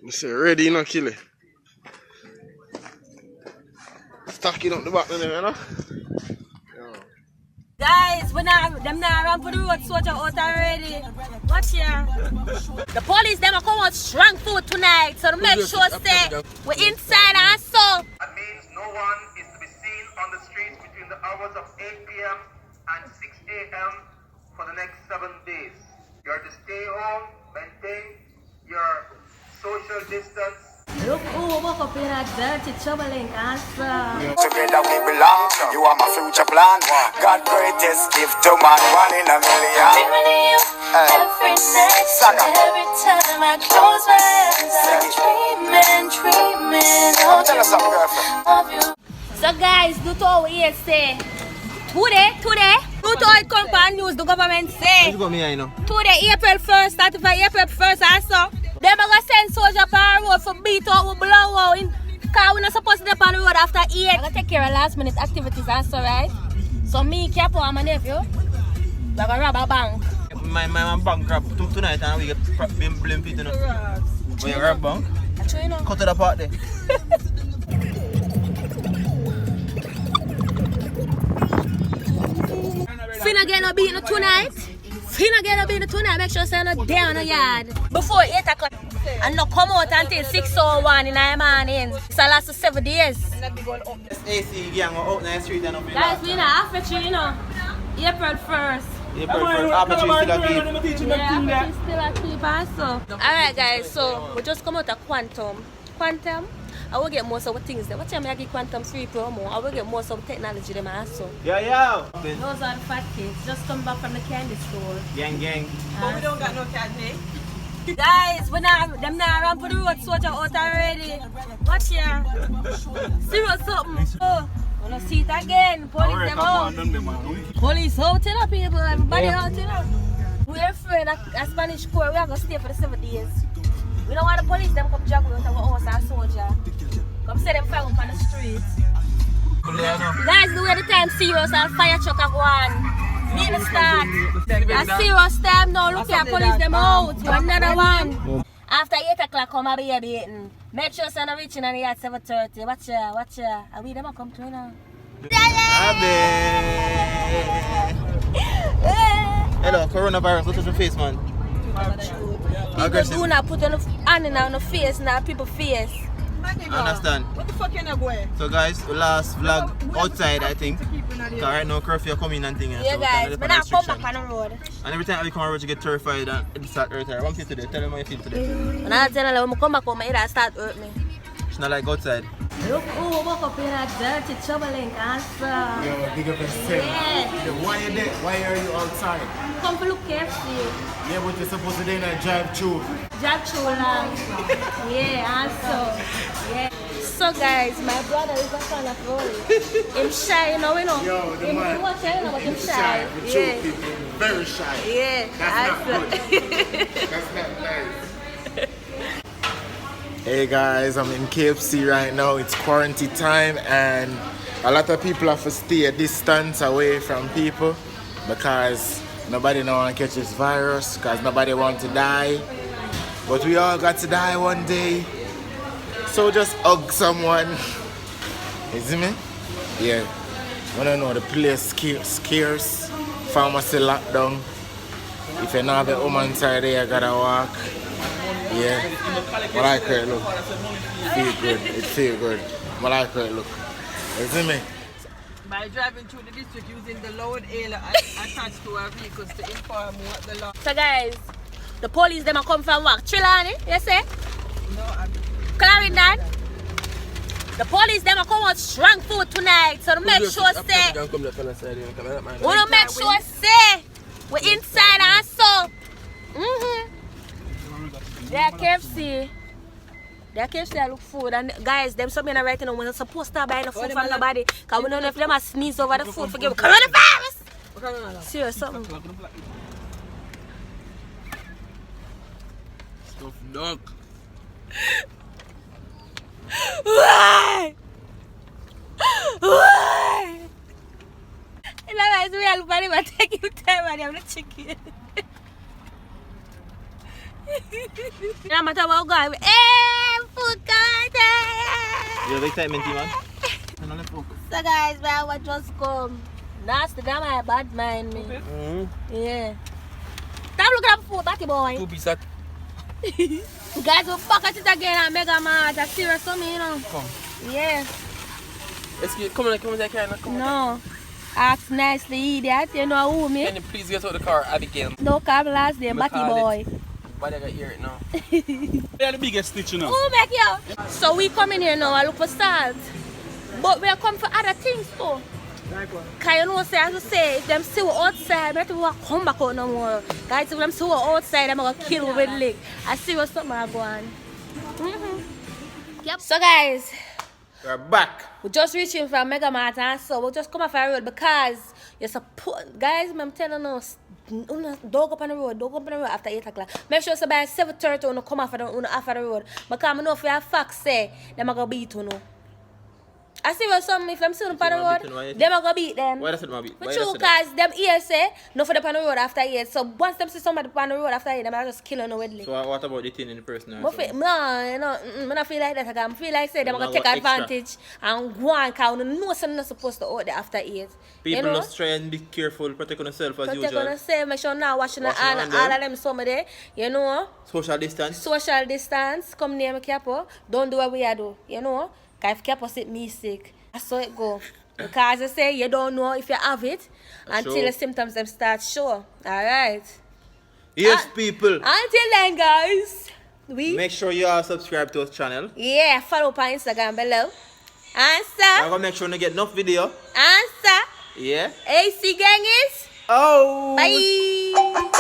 You say ready, you know, kill it. Stacking up the back there, you know? Guys, them not run for the road soldier out already. Watch here. The police them are come out strong food tonight, so to make sure say we're inside and so. That means no one is to be seen on the streets between the hours of 8 p.m. and 6 a.m. for the next 7 days. You are to stay home, maintain your social distance. Look who woke up in a dirty troubling answer. Together we belong. You are my future plan. God greatest gift to man, 1 in a million. Every night, every time I close my eyes, I'm dreaming of you. So guys, do to what we say. Today, do to it come on news, the government say. Today, April 1st, 35 April 1st also. Them are going to send soldiers on the road for beat out with blow out. Because we're not supposed to be on the road after 8. I'm going to take care of last minute activities also, right? So me, Capo, and my nephew, we're going to rob a bank. My bank rob tonight and we get blame people, you know. When you rob bank, cut it apart there. Finna get no beating tonight. Make sure you're not down the yard before 8 o'clock. And not come out until 6:01 in the morning. So last 7 days. AC gang out in the street and up. Guys, we in half tree, you know. April 1st. April 1st, half tree still a Yeah, still a keep also. Alright guys, so we just come out of Quantum. I will get most of the things there. What time I get Quantum free promo? I will get most of the technology them also. Yeah. Those are the fat kids. Just come back from the candy store. Gang. But we don't got no candy. Guys, them not run for the road soldier out already. Watch here. Serious something. Oh, wanna see it again. Police them out. Police out, you know, people. Everybody out, you know. We're afraid of a Spanish court. We are going to stay for the 7 days. We don't want the police them come drag out our house and soldier. Come say them fire up on the streets. Guys, the way the time serious and fire truck are going. Need to start. A serious time now. Look here, police them out. Another one. After 8 o'clock, come a baby eating. Make sure you're not reaching on the yard 7:30. Watch ya. And we them come to you now. Abbi. Hello, coronavirus. Look at your face, man. People do not put on the hand on the face now, people's face. Understand? What the fuck you not going? So guys, the last vlog outside, I think. Because right now curfew coming and thing. Yeah, so guys, but now come back on the road. And every time I come on the road, you get terrified and it start hurt her. What you feel today? Tell them how you feel today. When I tell her when I come back home, it start hurt me. It's not like outside. Look who woke up in a dirty troubling answer. Yo, big up yourself. Yeah. Why you there? Why are you outside? Come to look carefully. Yeah, but you're supposed to then drive through. Drive through long. Yeah, also. Yeah. So guys, my brother is a fan of Rolly. Him shy, you know. Yo, the man. What you know, but him shy. With two people. Very shy. Yeah. That's not good. That's not nice. Hey guys, I'm in KFC right now. It's quarantine time and a lot of people have to stay a distance away from people because nobody know want to catch this virus, because nobody want to die. But we all got to die one day. So just hug someone. You see me? Yeah. I don't know, the place scarce. Pharmacy lockdown. If you're not the woman side there, you gotta walk. Yeah, I like how it look. It feel good. I like how it look. You see me? By driving through the district using the load hailer attached to our vehicles to inform what the law. So guys, the police them a come from work. Trillani, you say? No, I'm Clarendon. The police them a come out strong food tonight. So to make sure say. Wanna make sure say we're inside and so. They're KFC. I look food. And guys, them some men right now, we're not supposed to buy the food from nobody. Because we don't know if them sneeze over the food. Forget coronavirus! Serious something. Stuff dog. Why? And I was real funny, but take your time and I'm not chicken. No matter what, God. You have excitement, man? So guys, I was just come. Nasty, that my bad mind me. Yeah. Stop looking up for Batty boy. 2 pieces. Guys, we'll back at it again and Mega Man. That's serious for me, you know. Come. Yeah. Excuse, come on, come on. No. Ask nicely, idiot. You know who me? Can you please get out of the car, Abigail? No call last name, Batty boy. Why they got hear it now? They are the biggest stitch, you know. Who make you? So we come in here now and look for salt. But we are come for other things too. Because you know, say, as I say, if them still outside, we have to come back out no more. Guys, if them still outside, I'm going to kill you with leg. I see what's something I go on. Yep. So guys, we're back. we just reaching from Mega Mart and so we'll just come off the road because you're supposed, guys, I'm telling us, don't go up on the road after 8 o'clock. Make sure so by 7:30 you come off the road. Because I know if you have facts say, they're going to beat you. I see what some, if I'm still on the road, them are going to beat them. Why does it not beat? But true, because them ears say, no for the on the road after 8. So once them see somebody on the road after 8, them are just killing with leg. So what about the thing in the person? No, I don't feel like that. I feel like say them are going to take advantage and go on because you know something not supposed to out there after 8. People just try and be careful, protect yourself as usual. Protect yourself, make sure now washing your hand, all of them some of there, you know. Social distance. Social distance, come near me capo. Don't do what we are do, you know. Because if capo sit me sick, that's how it go. Because I say you don't know if you have it until the symptoms them start show. Alright. Yes, people. Until then, guys. Make sure you are subscribed to our channel. Yeah, follow up on Instagram below. Answer. I'm going to make sure you get enough video. Answer. Yeah. AC gang is. Oh. Bye.